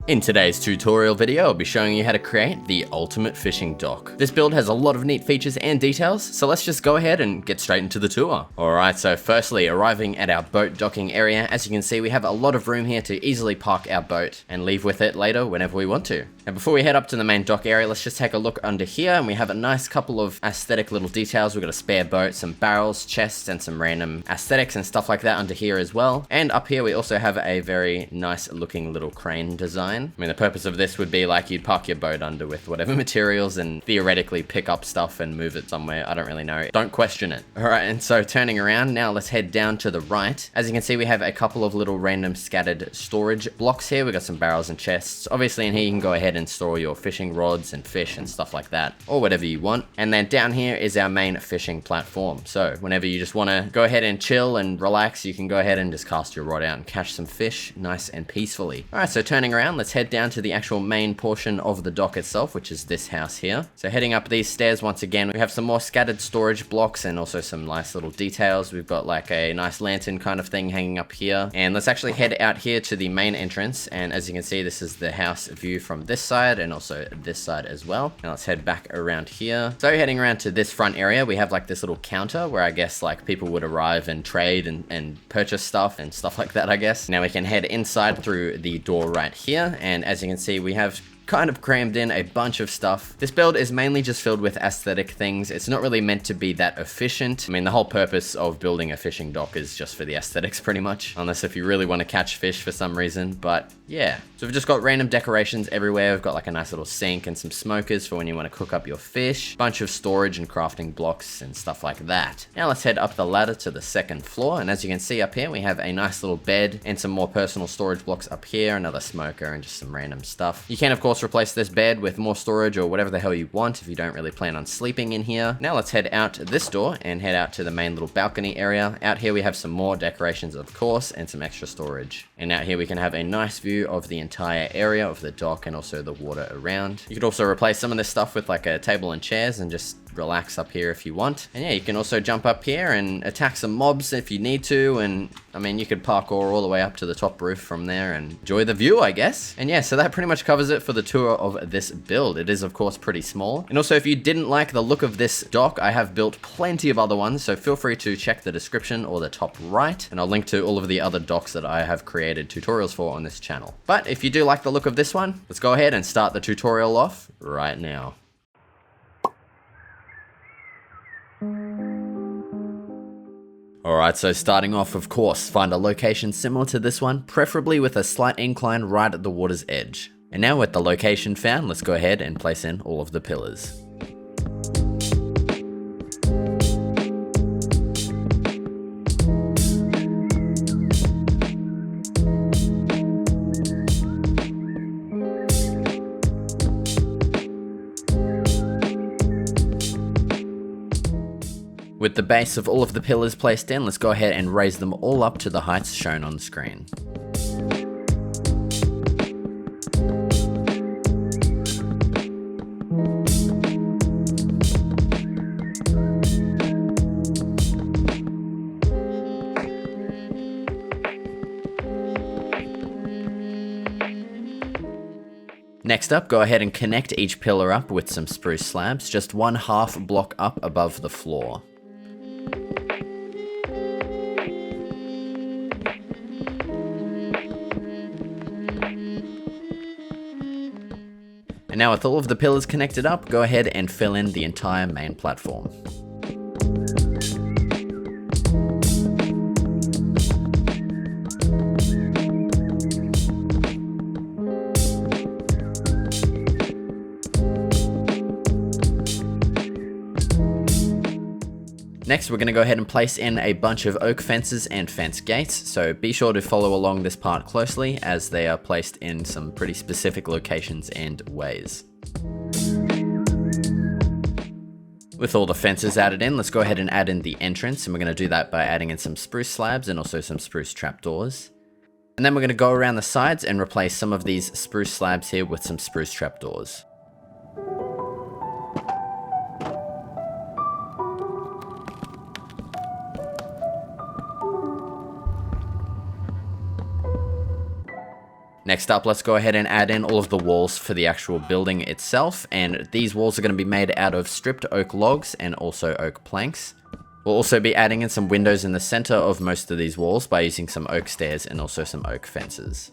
In today's tutorial video, I'll be showing you how to create the ultimate fishing dock. This build has a lot of neat features and details, so let's just go ahead and get straight into the tour. Alright, so firstly, arriving at our boat docking area, as you can see we have a lot of room here to easily park our boat and leave with it later whenever we want to. Now before we head up to the main dock area, let's just take a look under here, and we have a nice couple of aesthetic little details. We've got a spare boat, some barrels, chests, and some random aesthetics and stuff like that under here as well. And up here we also have a very nice looking little crane design. I mean, the purpose of this would be like you'd park your boat under with whatever materials and theoretically pick up stuff and move it somewhere. I don't really know. Don't question it. Alright, and so turning around, now let's head down to the right. As you can see, we have a couple of little random scattered storage blocks here. We've got some barrels and chests. Obviously in here you can go ahead and store your fishing rods and fish and stuff like that, or whatever you want. And then down here is our main fishing platform. So whenever you just want to go ahead and chill and relax, you can go ahead and just cast your rod out and catch some fish nice and peacefully. Alright, so turning around, let's head down to the actual main portion of the dock itself, which is this house here. So heading up these stairs once again, we have some more scattered storage blocks and also some nice little details. We've got like a nice lantern kind of thing hanging up here. And let's actually head out here to the main entrance. And as you can see, this is the house view from this side and also this side as well. Now let's head back around here. So heading around to this front area, we have like this little counter where I guess like people would arrive and trade and purchase stuff and stuff like that, I guess. Now we can head inside through the door right here. And as you can see, we have kind of crammed in a bunch of stuff. This build is mainly just filled with aesthetic things. It's not really meant to be that efficient. I mean, the whole purpose of building a fishing dock is just for the aesthetics pretty much, unless if you really want to catch fish for some reason, but yeah. So we've just got random decorations everywhere. We've got like a nice little sink and some smokers for when you want to cook up your fish, bunch of storage and crafting blocks and stuff like that. Now let's head up the ladder to the second floor, and as you can see up here, we have a nice little bed and some more personal storage blocks up here, another smoker and just some random stuff. You can of course replace this bed with more storage or whatever the hell you want if you don't really plan on sleeping in here. Now let's head out this door and head out to the main little balcony area. Out here we have some more decorations of course and some extra storage. And out here we can have a nice view of the entire area of the dock and also the water around. You could also replace some of this stuff with like a table and chairs and just relax up here if you want. And yeah, you can also jump up here and attack some mobs if you need to, and I mean you could parkour all the way up to the top roof from there and enjoy the view, I guess. And yeah, so that pretty much covers it for the tour of this build. It is of course pretty small. And also if you didn't like the look of this dock, I have built plenty of other ones, so feel free to check the description or the top right, and I'll link to all of the other docks that I have created tutorials for on this channel. But if you do like the look of this one, let's go ahead and start the tutorial off right now. Alright, so starting off, of course, find a location similar to this one, preferably with a slight incline right at the water's edge. And now with the location found, let's go ahead and place in all of the pillars. With the base of all of the pillars placed in, let's go ahead and raise them all up to the heights shown on the screen. Next up, go ahead and connect each pillar up with some spruce slabs, just 1/2 block up above the floor. And now with all of the pillars connected up, go ahead and fill in the entire main platform. Next, we're going to go ahead and place in a bunch of oak fences and fence gates, so be sure to follow along this part closely as they are placed in some pretty specific locations and ways. With all the fences added in, let's go ahead and add in the entrance, and we're going to do that by adding in some spruce slabs and also some spruce trapdoors. And then we're going to go around the sides and replace some of these spruce slabs here with some spruce trapdoors. Next up, let's go ahead and add in all of the walls for the actual building itself, and these walls are going to be made out of stripped oak logs and also oak planks. We'll also be adding in some windows in the center of most of these walls by using some oak stairs and also some oak fences.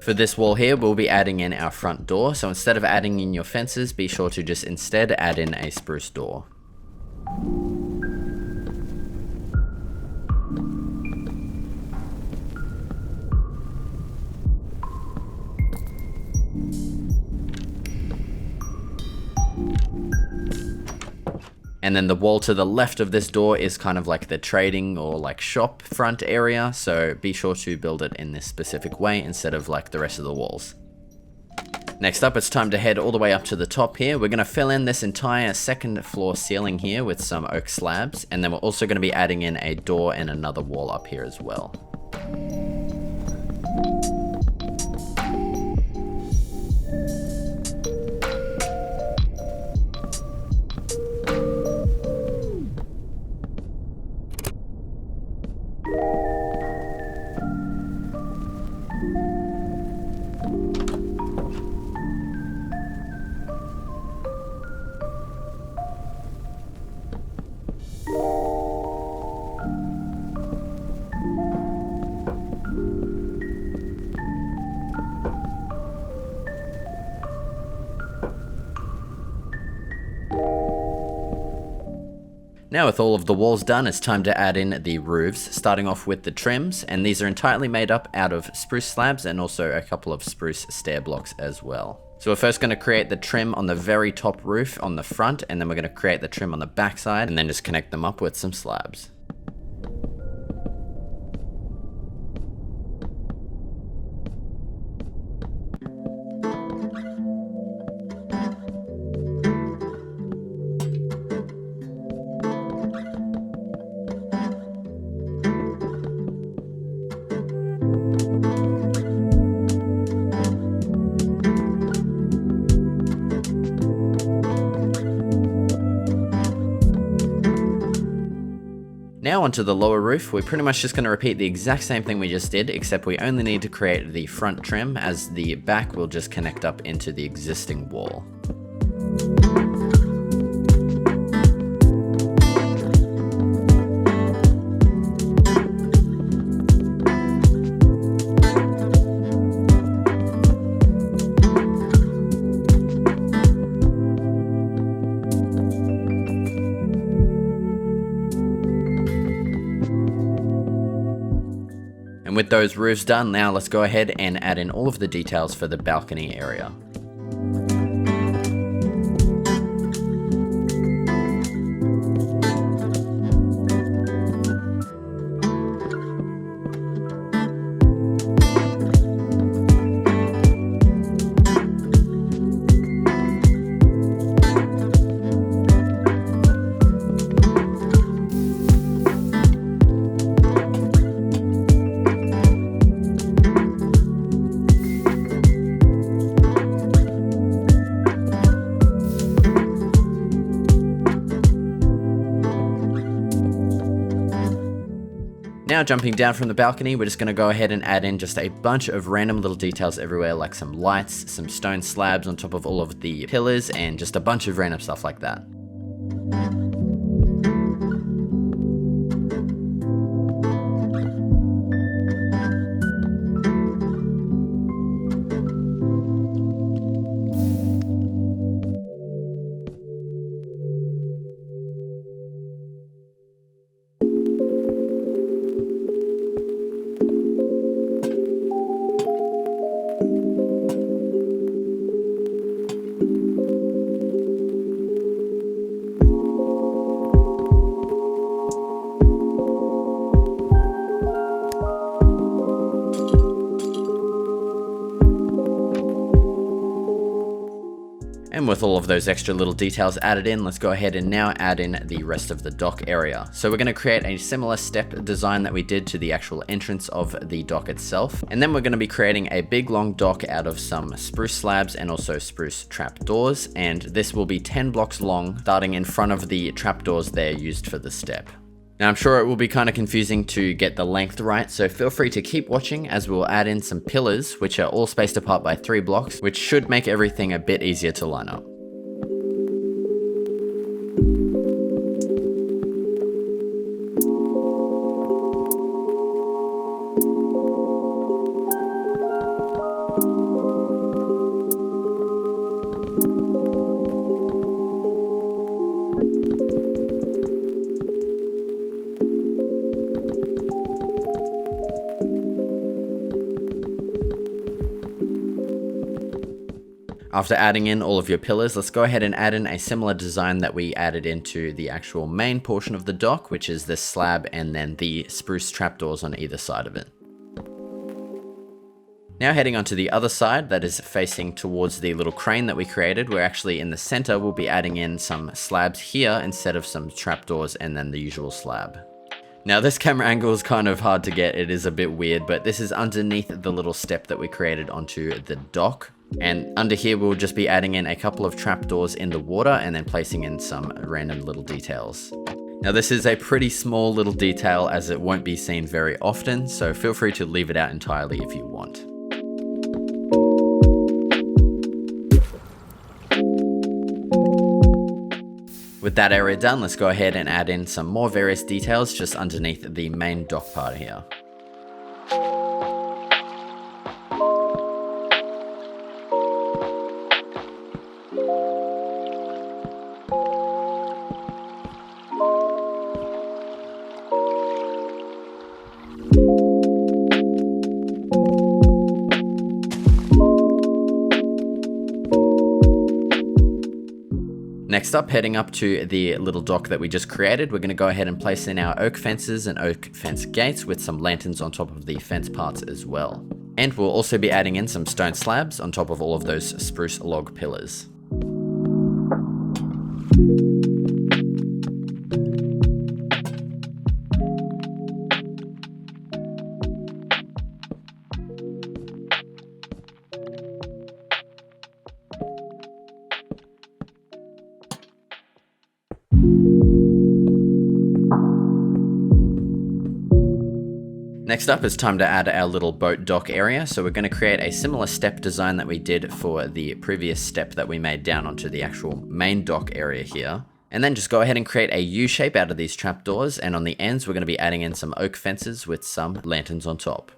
For this wall here, we'll be adding in our front door, so instead of adding in your fences, be sure to just instead add in a spruce door. And then the wall to the left of this door is kind of like the trading or like shop front area, so be sure to build it in this specific way instead of like the rest of the walls. Next up, it's time to head all the way up to the top here. We're going to fill in this entire second floor ceiling here with some oak slabs, and then we're also going to be adding in a door and another wall up here as well. Now with all of the walls done, it's time to add in the roofs, starting off with the trims, and these are entirely made up out of spruce slabs and also a couple of spruce stair blocks as well. So we're first going to create the trim on the very top roof on the front, and then we're going to create the trim on the back side, and then just connect them up with some slabs. Now onto the lower roof, we're pretty much just going to repeat the exact same thing we just did, except we only need to create the front trim, as the back will just connect up into the existing wall. And with those roofs done, now let's go ahead and add in all of the details for the balcony area. Now jumping down from the balcony, we're just going to go ahead and add in just a bunch of random little details everywhere, like some lights, some stone slabs on top of all of the pillars, and just a bunch of random stuff like that. And with all of those extra little details added in, let's go ahead and now add in the rest of the dock area. So we're going to create a similar step design that we did to the actual entrance of the dock itself. And then we're going to be creating a big long dock out of some spruce slabs and also spruce trapdoors. And this will be 10 blocks long, starting in front of the trapdoors there used for the step. Now I'm sure it will be kind of confusing to get the length right, so feel free to keep watching as we'll add in some pillars, which are all spaced apart by 3 blocks, which should make everything a bit easier to line up. After adding in all of your pillars, let's go ahead and add in a similar design that we added into the actual main portion of the dock, which is this slab and then the spruce trapdoors on either side of it. Now heading onto the other side that is facing towards the little crane that we created, we're actually in the center, we'll be adding in some slabs here instead of some trapdoors and then the usual slab. Now this camera angle is kind of hard to get, it is a bit weird, but this is underneath the little step that we created onto the dock. And under here we'll just be adding in a couple of trapdoors in the water and then placing in some random little details. Now this is a pretty small little detail as it won't be seen very often, so feel free to leave it out entirely if you want. With that area done, let's go ahead and add in some more various details just underneath the main dock part here. Next up, heading up to the little dock that we just created, we're going to go ahead and place in our oak fences and oak fence gates with some lanterns on top of the fence parts as well. And we'll also be adding in some stone slabs on top of all of those spruce log pillars. Next up, it's time to add our little boat dock area. So we're going to create a similar step design that we did for the previous step that we made down onto the actual main dock area here. And then just go ahead and create a U shape out of these trapdoors, and on the ends we're going to be adding in some oak fences with some lanterns on top.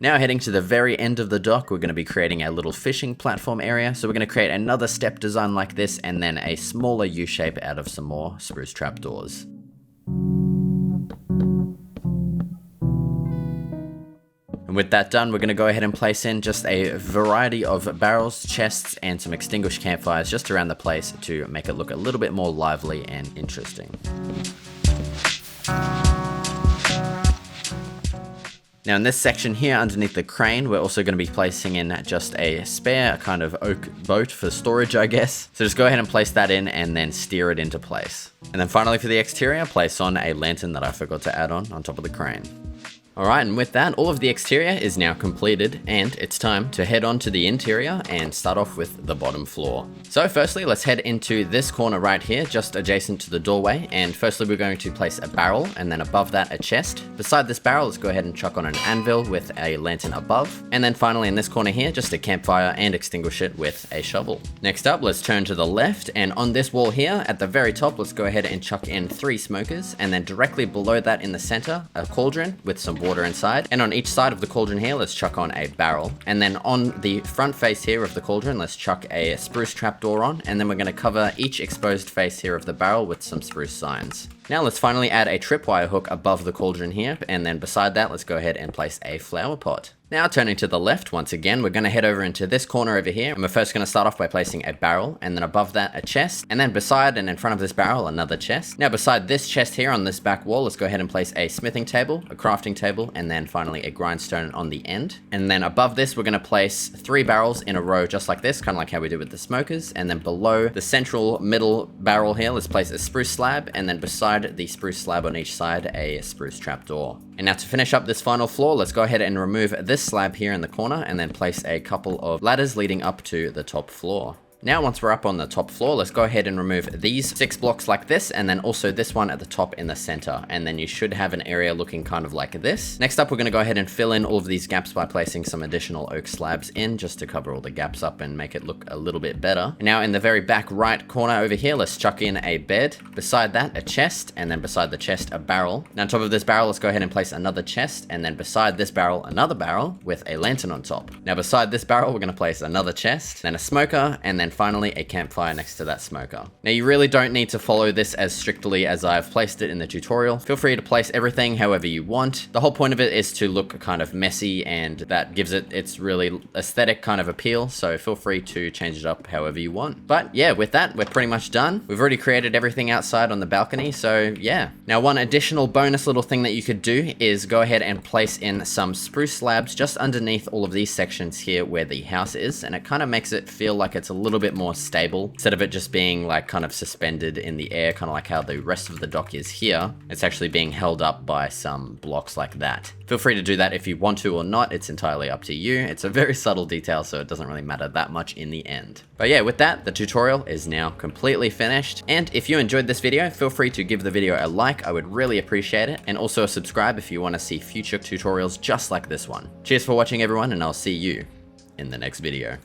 Now heading to the very end of the dock, we're going to be creating a little fishing platform area. So we're going to create another step design like this and then a smaller U shape out of some more spruce trapdoors. And with that done, we're going to go ahead and place in just a variety of barrels, chests, and some extinguished campfires just around the place to make it look a little bit more lively and interesting. Now in this section here underneath the crane, we're also going to be placing in just a spare kind of oak boat for storage, I guess. So just go ahead and place that in and then steer it into place. And then finally for the exterior, place on a lantern that I forgot to add on top of the crane. Alright, and with that, all of the exterior is now completed, and it's time to head on to the interior and start off with the bottom floor. So firstly, let's head into this corner right here, just adjacent to the doorway, and firstly we're going to place a barrel, and then above that a chest. Beside this barrel, let's go ahead and chuck on an anvil with a lantern above, and then finally in this corner here, just a campfire and extinguish it with a shovel. Next up, let's turn to the left, and on this wall here, at the very top, let's go ahead and chuck in 3 smokers, and then directly below that in the center, a cauldron with some water inside, and on each side of the cauldron here let's chuck on a barrel, and then on the front face here of the cauldron let's chuck a spruce trapdoor on, and then we're going to cover each exposed face here of the barrel with some spruce signs. Now let's finally add a tripwire hook above the cauldron here, and then beside that let's go ahead and place a flower pot. Now turning to the left once again, we're going to head over into this corner over here, and we're first going to start off by placing a barrel, and then above that a chest, and then beside and in front of this barrel another chest. Now beside this chest here on this back wall, let's go ahead and place a smithing table, a crafting table, and then finally a grindstone on the end. And then above this we're going to place 3 barrels in a row just like this, kind of like how we did with the smokers, and then below the central middle barrel here let's place a spruce slab, and then beside the spruce slab on each side a spruce trapdoor. And now to finish up this final floor, let's go ahead and remove this slab here in the corner and then place a couple of ladders leading up to the top floor. Now once we're up on the top floor, let's go ahead and remove these 6 blocks like this, and then also this one at the top in the center, and then you should have an area looking kind of like this. Next up, we're going to go ahead and fill in all of these gaps by placing some additional oak slabs in, just to cover all the gaps up and make it look a little bit better. Now in the very back right corner over here, let's chuck in a bed, beside that a chest, and then beside the chest a barrel. Now on top of this barrel, let's go ahead and place another chest, and then beside this barrel another barrel with a lantern on top. Now beside this barrel we're going to place another chest, then a smoker, and then finally a campfire next to that smoker. Now you really don't need to follow this as strictly as I've placed it in the tutorial. Feel free to place everything however you want. The whole point of it is to look kind of messy, and that gives it its really aesthetic kind of appeal, so feel free to change it up however you want. But yeah, with that we're pretty much done. We've already created everything outside on the balcony, so yeah. Now one additional bonus little thing that you could do is go ahead and place in some spruce slabs just underneath all of these sections here where the house is, and it kind of makes it feel like it's a little bit more stable instead of it just being like kind of suspended in the air, kind of like how the rest of the dock is here. It's actually being held up by some blocks like that. Feel free to do that if you want to or not. It's entirely up to you. It's a very subtle detail, so it doesn't really matter that much in the end. But yeah, with that, the tutorial is now completely finished. And if you enjoyed this video, feel free to give the video a like. I would really appreciate it. And also subscribe if you want to see future tutorials just like this one. Cheers for watching everyone, and I'll see you in the next video.